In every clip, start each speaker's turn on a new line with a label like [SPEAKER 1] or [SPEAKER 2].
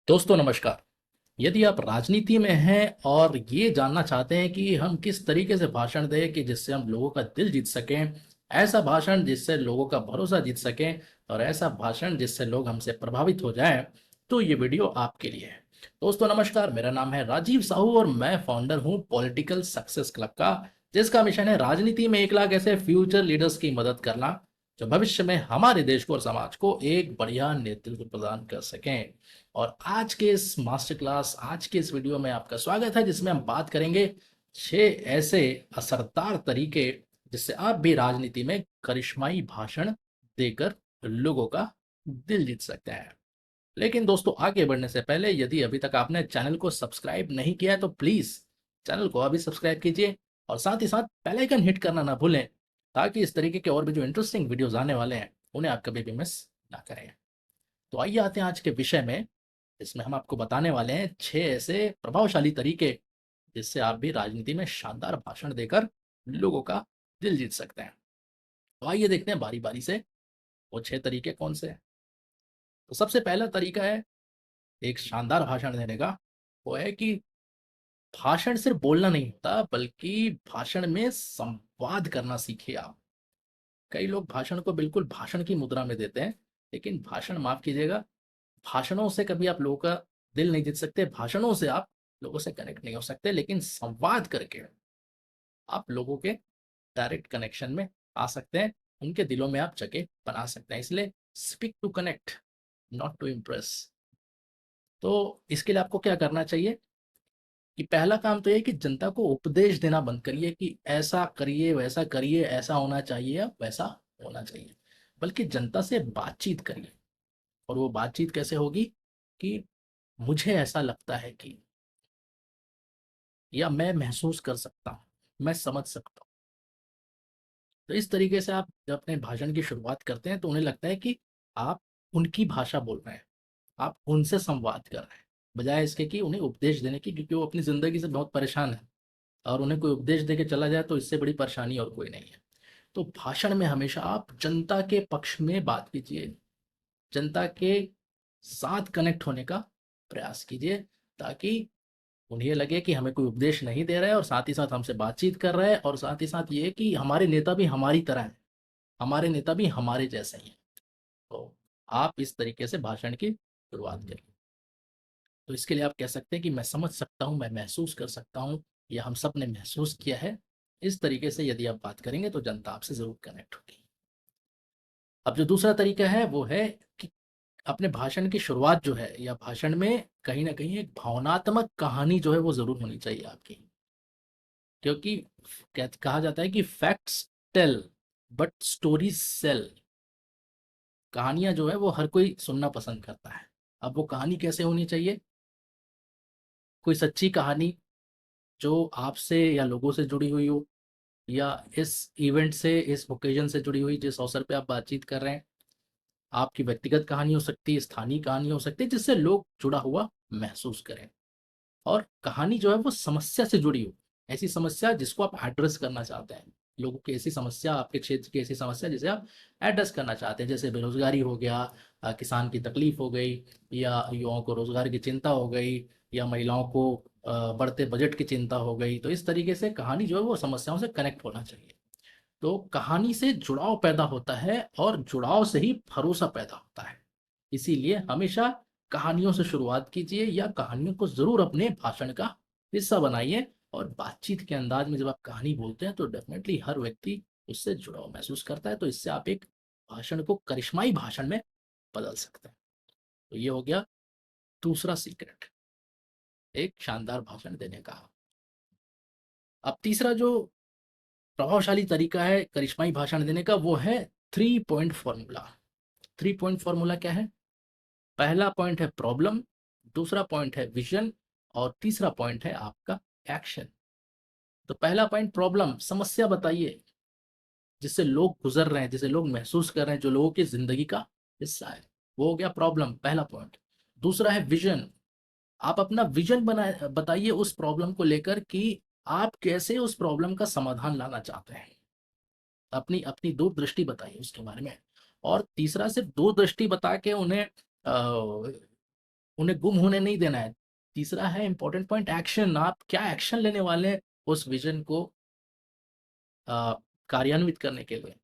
[SPEAKER 1] दोस्तों नमस्कार। यदि आप राजनीति में हैं और ये जानना चाहते हैं कि हम किस तरीके से भाषण दें कि जिससे हम लोगों का दिल जीत सकें, ऐसा भाषण जिससे लोगों का भरोसा जीत सकें और ऐसा भाषण जिससे लोग हमसे प्रभावित हो जाएं, तो ये वीडियो आपके लिए है। दोस्तों नमस्कार, मेरा नाम है राजीव साहू और मैं फाउंडर हूं पॉलिटिकल सक्सेस क्लब का, जिसका मिशन है राजनीति में 1 लाख ऐसे फ्यूचर लीडर्स की मदद करना जो भविष्य में हमारे देश को और समाज को एक बढ़िया नेतृत्व प्रदान कर सकें। और आज के इस मास्टर क्लास, आज के इस वीडियो में आपका स्वागत है, जिसमें हम बात करेंगे 6 ऐसे असरदार तरीके जिससे आप भी राजनीति में करिश्माई भाषण देकर लोगों का दिल जीत सकते हैं। लेकिन दोस्तों, आगे बढ़ने से पहले यदि अभी तक आपने चैनल को सब्सक्राइब नहीं किया है तो प्लीज चैनल को अभी सब्सक्राइब कीजिए और साथ ही साथ बेल आइकन हिट करना ना भूलें, ताकि इस तरीके के और भी जो इंटरेस्टिंग वीडियोस आने वाले हैं उन्हें आप कभी भी मिस ना करें। तो आइए आते हैं आज के विषय में। इसमें हम आपको बताने वाले हैं 6 ऐसे प्रभावशाली तरीके जिससे आप भी राजनीति में शानदार भाषण देकर लोगों का दिल जीत सकते हैं। तो आइए देखते हैं बारी बारी से वो 6 तरीके कौन से हैं। तो सबसे पहला तरीका है एक शानदार भाषण देने का, वो है कि भाषण सिर्फ बोलना नहीं होता बल्कि भाषण में संवाद करना सीखिए आप। कई लोग भाषण को बिल्कुल भाषण की मुद्रा में देते हैं, लेकिन भाषण, माफ कीजिएगा, भाषणों से कभी आप लोगों का दिल नहीं जीत सकते, भाषणों से आप लोगों से कनेक्ट नहीं हो सकते, लेकिन संवाद करके आप लोगों के डायरेक्ट कनेक्शन में आ सकते हैं, उनके दिलों में आप जगह बना सकते हैं। इसलिए speak to connect, not to impress. तो इसके लिए आपको क्या करना चाहिए कि पहला काम तो ये है कि जनता को उपदेश देना बंद करिए कि ऐसा करिए, वैसा करिए, ऐसा होना चाहिए या वैसा होना चाहिए, बल्कि जनता से बातचीत करिए। और वो बातचीत कैसे होगी कि मुझे ऐसा लगता है कि, या मैं महसूस कर सकता हूँ, मैं समझ सकता हूँ। तो इस तरीके से आप जब अपने भाषण की शुरुआत करते हैं तो उन्हें लगता है कि आप उनकी भाषा बोल रहे हैं, आप उनसे संवाद कर रहे हैं, बजाय इसके कि उन्हें उपदेश देने की, क्योंकि वो अपनी ज़िंदगी से बहुत परेशान है और उन्हें कोई उपदेश दे के चला जाए तो इससे बड़ी परेशानी और कोई नहीं है। तो भाषण में हमेशा आप जनता के पक्ष में बात कीजिए, जनता के साथ कनेक्ट होने का प्रयास कीजिए, ताकि उन्हें लगे कि हमें कोई उपदेश नहीं दे रहा है और साथ ही साथ हमसे बातचीत कर रहा है, और साथ ही साथ ये कि हमारे नेता भी हमारी तरह हैं, हमारे नेता भी हमारे जैसे ही हैं। तो आप इस तरीके से भाषण की शुरुआत करिए। तो इसके लिए आप कह सकते हैं कि मैं समझ सकता हूँ, मैं महसूस कर सकता हूँ, या हम सब ने महसूस किया है। इस तरीके से यदि आप बात करेंगे तो जनता आपसे ज़रूर कनेक्ट होगी। अब जो दूसरा तरीका है वो है कि अपने भाषण की शुरुआत जो है, या भाषण में कहीं न कहीं एक भावनात्मक कहानी जो है वो ज़रूर होनी चाहिए आपकी। क्योंकि कहा जाता है कि facts tell but stories sell. कहानियां जो है वो हर कोई सुनना पसंद करता है। अब वो कहानी कैसे होनी चाहिए? कोई सच्ची कहानी जो आपसे या लोगों से जुड़ी हुई हो, या इस इवेंट से, इस ओकेजन से जुड़ी हुई, जिस अवसर पे आप बातचीत कर रहे हैं। आपकी व्यक्तिगत कहानी हो सकती है, स्थानीय कहानी हो सकती है, जिससे लोग जुड़ा हुआ महसूस करें। और कहानी जो है वो समस्या से जुड़ी हो, ऐसी समस्या जिसको आप एड्रेस करना चाहते हैं, लोगों की ऐसी समस्या, आपके क्षेत्र की ऐसी समस्या जिसे आप एड्रेस करना चाहते हैं, जैसे बेरोजगारी हो गया, किसान की तकलीफ हो गई, या युवाओं को रोजगार की चिंता हो गई, या महिलाओं को बढ़ते बजट की चिंता हो गई। तो इस तरीके से कहानी जो है वो समस्याओं से कनेक्ट होना चाहिए। तो कहानी से जुड़ाव पैदा होता है और जुड़ाव से ही भरोसा पैदा होता है। इसीलिए हमेशा कहानियों से शुरुआत कीजिए, या कहानियों को जरूर अपने भाषण का हिस्सा बनाइए। और बातचीत के अंदाज में जब आप कहानी बोलते हैं तो डेफिनेटली हर व्यक्ति उससे जुड़ाव महसूस करता है। तो इससे आप एक भाषण को करिश्माई भाषण में बदल सकते हैं। तो ये हो गया दूसरा सीक्रेट, एक शानदार भाषण देने का। अब तीसरा जो प्रभावशाली तरीका है करिश्माई भाषण देने का, वो है 3 पॉइंट फॉर्मूला। 3 पॉइंट फॉर्मूला क्या है? पहला पॉइंट है प्रॉब्लम, दूसरा पॉइंट है विजन, और तीसरा पॉइंट है आपका एक्शन। तो पहला पॉइंट प्रॉब्लम, समस्या बताइए जिससे लोग गुजर रहे हैं, जिसे लोग महसूस कर रहे हैं, जो लोगों की जिंदगी का हिस्सा है, वो हो गया प्रॉब्लम, पहला पॉइंट। दूसरा है विजन। आप अपना विजन बनाए, बताइए उस प्रॉब्लम को लेकर कि आप कैसे उस प्रॉब्लम का समाधान लाना चाहते हैं। अपनी अपनी दूरदृष्टि बताइए उसके बारे में। और तीसरा, सिर्फ दूरदृष्टि बता के उन्हें उन्हें गुम होने नहीं देना है। तीसरा है इंपॉर्टेंट पॉइंट, एक्शन। आप क्या एक्शन लेने वाले हैं उस विजन को अ, कार्यान्वित करने के लिए,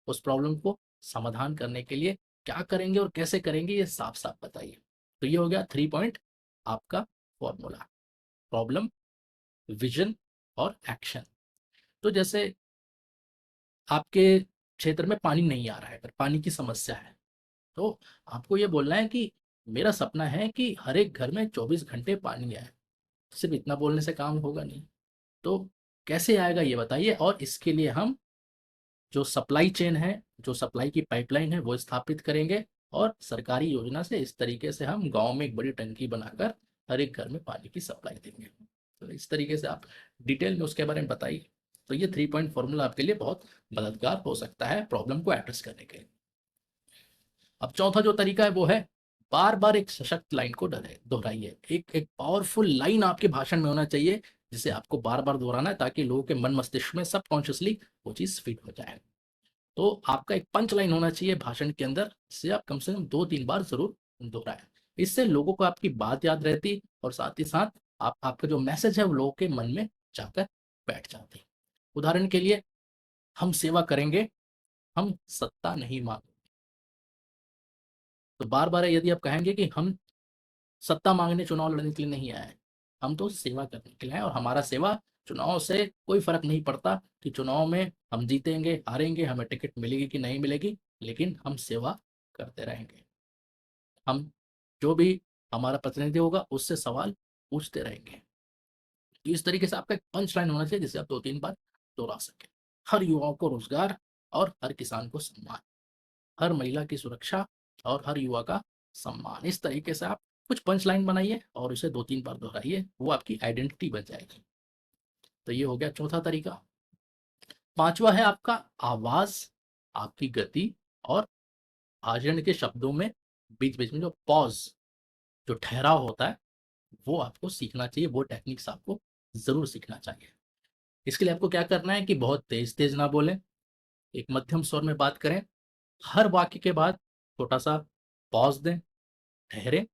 [SPEAKER 1] उस प्रॉब्लम को समाधान करने के लिए क्या करेंगे और कैसे करेंगे, ये साफ साफ बताइए। तो ये हो गया 3 पॉइंट आपका फॉर्मूला, प्रॉब्लम, विजन और एक्शन। तो जैसे आपके क्षेत्र में पानी नहीं आ रहा है, पर पानी की समस्या है, तो आपको ये बोलना है कि मेरा सपना है कि हर एक घर में 24 घंटे पानी आए। सिर्फ इतना बोलने से काम होगा नहीं, तो कैसे आएगा ये बताइए। और इसके लिए हम जो सप्लाई चेन है, जो सप्लाई की पाइपलाइन है वो स्थापित करेंगे, और सरकारी योजना से इस तरीके से हम गांव में एक बड़ी टंकी बनाकर हर एक घर में पानी की सप्लाई देंगे। तो इस तरीके से आप डिटेल में उसके बारे में बताइए। तो ये 3 पॉइंट फॉर्मूला आपके लिए बहुत मददगार हो सकता है प्रॉब्लम को एड्रेस करने के लिए। अब चौथा जो तरीका है वो है, बार बार एक सशक्त लाइन को दोहराइए। एक एक पावरफुल लाइन आपके भाषण में होना चाहिए, जिसे आपको बार बार दोहराना है, ताकि लोगों के मन मस्तिष्क में सबकॉन्शियसली वो चीज़ फिट हो जाए। तो आपका एक पंच लाइन होना चाहिए भाषण के अंदर, जिसे आप कम से कम 2-3 बार जरूर दोहराएं। इससे लोगों को आपकी बात याद रहती, और साथ ही साथ आपका जो मैसेज है वो लोगों के मन में जाकर बैठ जाती। उदाहरण के लिए, हम सेवा करेंगे, हम सत्ता नहीं मांगेंगे। तो बार बार यदि आप कहेंगे कि हम सत्ता मांगने चुनाव लड़ने के लिए नहीं आए हैं, हम तो सेवा करने के लिए आए, और हमारा सेवा चुनाव से कोई फर्क नहीं पड़ता कि चुनाव में हम जीतेंगे हारेंगे, हमें टिकट मिलेगी कि नहीं मिलेगी, लेकिन हम सेवा करते रहेंगे। हम जो भी हमारा प्रतिनिधि होगा उससे सवाल पूछते रहेंगे। तो इस तरीके से आपका एक पंच लाइन होना चाहिए, जिसे आप 2-3 बार दोहरा सकें। हर युवाओं को रोजगार, और हर किसान को सम्मान, हर महिला की सुरक्षा, और हर युवा का सम्मान। इस तरीके से आप कुछ पंच लाइन बनाइए और उसे 2-3 बार दोहराइए, वो आपकी आइडेंटिटी बन जाएगी। तो ये हो गया चौथा तरीका। पांचवा है आपका आवाज, आपकी गति, और भाषण के शब्दों में बीच बीच में जो पॉज, जो ठहराव होता है, वो आपको सीखना चाहिए। वो टेक्निक्स आपको जरूर सीखना चाहिए। इसके लिए आपको क्या करना है कि बहुत तेज तेज ना बोलें, एक मध्यम स्वर में बात करें, हर वाक्य के बाद छोटा सा पॉज दें, ठहरे,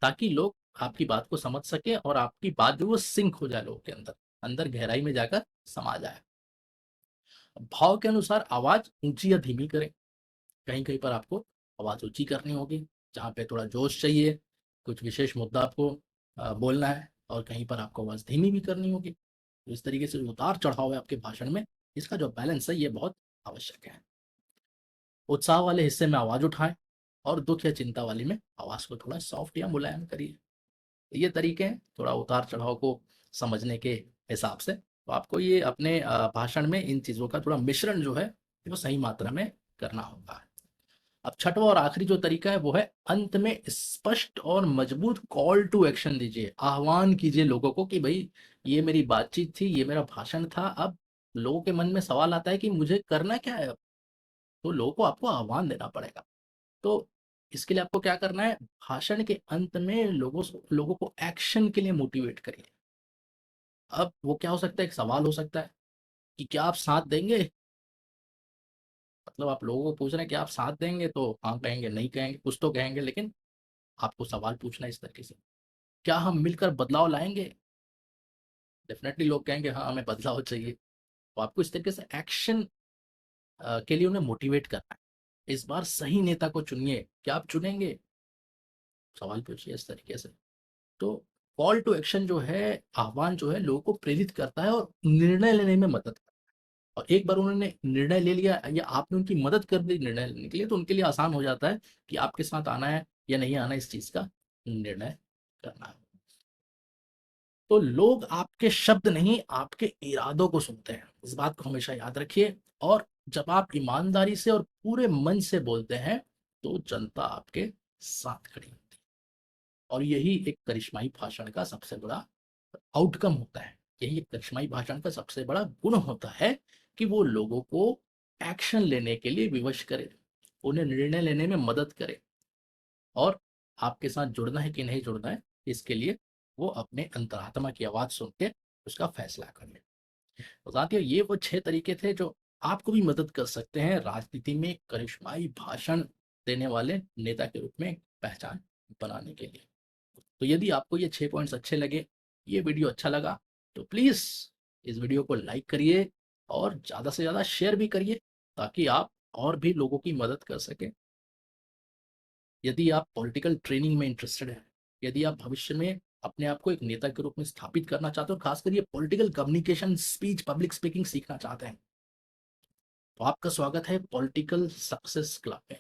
[SPEAKER 1] ताकि लोग आपकी बात को समझ सके, और आपकी बात जो वो सिंक हो जाए लोगों के अंदर, अंदर गहराई में जाकर समा जाए। भाव के अनुसार आवाज ऊंची या धीमी करें। कहीं कहीं पर आपको आवाज ऊंची करनी होगी, जहाँ पे थोड़ा जोश चाहिए, कुछ विशेष मुद्दा आपको बोलना है, और कहीं पर आपको आवाज धीमी भी करनी होगी। तो इस तरीके से जो उतार चढ़ाव है आपके भाषण में, इसका जो बैलेंस है ये बहुत आवश्यक है। उत्साह वाले हिस्से में आवाज उठाएं, और दुख या चिंता वाली में आवाज को थोड़ा सॉफ्ट या मुलायम करिए। ये तरीके हैं थोड़ा उतार चढ़ाव को समझने के हिसाब से। तो आपको ये अपने भाषण में इन चीज़ों का थोड़ा मिश्रण जो है वो सही मात्रा में करना होगा। अब छठवां और आखिरी जो तरीका है वो है, अंत में स्पष्ट और मजबूत कॉल टू एक्शन दीजिए। आह्वान कीजिए लोगों को कि भाई, ये मेरी बातचीत थी, ये मेरा भाषण था, अब लोगों के मन में सवाल आता है कि मुझे करना क्या है अब। तो लोगों को आपको आह्वान देना पड़ेगा। तो इसके लिए आपको क्या करना है, भाषण के अंत में लोगों को एक्शन के लिए मोटिवेट करिए। अब वो क्या हो सकता है, एक सवाल हो सकता है कि क्या आप साथ देंगे। मतलब आप लोगों को पूछ रहे हैं कि आप साथ देंगे, तो हाँ कहेंगे, नहीं कहेंगे, कुछ तो कहेंगे, लेकिन आपको सवाल पूछना है इस तरीके से। क्या हम मिलकर बदलाव लाएंगे। डेफिनेटली लोग कहेंगे हाँ हमें बदलाव चाहिए। तो आपको इस तरीके से एक्शन के लिए उन्हें मोटिवेट करना है। इस बार सही नेता को चुनिए। क्या आप चुनेंगे, सवाल पूछिए इस तरीके से। तो कॉल टू एक्शन जो है, आह्वान जो है, लोगों को प्रेरित करता है और निर्णय लेने में मदद करता है। और एक बार उन्होंने निर्णय ले लिया, या आपने उनकी मदद कर दी निर्णय लेने के लिए, तो उनके लिए आसान हो जाता है कि आपके साथ आना है या नहीं आना, इस चीज का निर्णय करना है। तो लोग आपके शब्द नहीं, आपके इरादों को सुनते हैं, इस बात को हमेशा याद रखिए। और जब आप ईमानदारी से और पूरे मन से बोलते हैं, तो जनता आपके साथ खड़ी होती है। और यही एक करिश्माई भाषण का सबसे बड़ा आउटकम होता है। यही एक करिश्माई भाषण का सबसे बड़ा गुण होता है, कि वो लोगों को एक्शन लेने के लिए विवश करे, उन्हें निर्णय लेने में मदद करे, और आपके साथ जुड़ना है कि नहीं जुड़ना है, इसके लिए वो अपने अंतरात्मा की आवाज सुन के उसका फैसला करें। तो साथियों, ये वो 6 तरीके थे जो आपको भी मदद कर सकते हैं राजनीति में करिश्माई भाषण देने वाले नेता के रूप में पहचान बनाने के लिए। तो यदि आपको ये 6 पॉइंट्स अच्छे लगे, ये वीडियो अच्छा लगा, तो प्लीज़ इस वीडियो को लाइक करिए और ज़्यादा से ज़्यादा शेयर भी करिए, ताकि आप और भी लोगों की मदद कर सकें। यदि आप पॉलिटिकल ट्रेनिंग में इंटरेस्टेड हैं, यदि आप भविष्य में अपने आप को एक नेता के रूप में स्थापित करना चाहते हो, खासकर ये political communication, speech, public speaking सीखना चाहते हैं, तो आपका स्वागत है पॉलिटिकल सक्सेस क्लब में।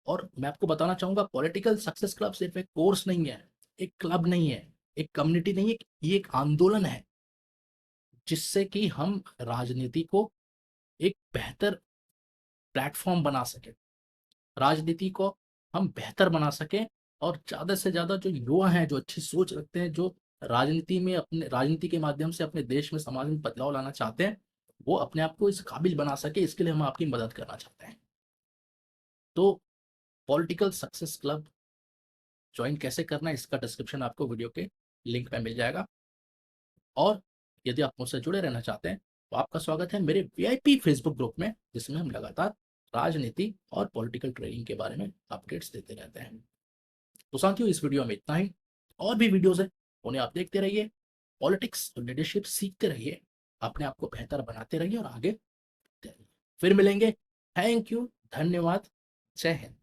[SPEAKER 1] और मैं आपको बताना चाहूंगा, पॉलिटिकल सक्सेस क्लब सिर्फ एक कोर्स नहीं है, एक क्लब नहीं है, एक कम्युनिटी नहीं है, ये एक आंदोलन है, जिससे कि हम राजनीति को एक बेहतर प्लेटफॉर्म बना सके, राजनीति को हम बेहतर बना सकें, और ज़्यादा से ज़्यादा जो युवा हैं, जो अच्छी सोच रखते हैं, जो राजनीति में अपने राजनीति के माध्यम से अपने देश में, समाज में बदलाव लाना चाहते हैं, वो अपने आप को इस काबिल बना सके, इसके लिए हम आपकी मदद करना चाहते हैं। तो पॉलिटिकल सक्सेस क्लब ज्वाइन कैसे करना है, इसका डिस्क्रिप्शन आपको वीडियो के लिंक पे मिल जाएगा। और यदि आप मुझसे जुड़े रहना चाहते हैं, तो आपका स्वागत है मेरे वीआईपी फेसबुक ग्रुप में, जिसमें हम लगातार राजनीति और पॉलिटिकल ट्रेनिंग के बारे में अपडेट्स देते रहते हैं। तो साथियों, इस वीडियो में इतना ही। और भी वीडियोस हैं, उन्हें आप देखते रहिए, पॉलिटिक्स और लीडरशिप सीखते रहिए, अपने आप को बेहतर बनाते रहिए और आगे बढ़ते रहिए। फिर मिलेंगे। थैंक यू, धन्यवाद, जय हिंद।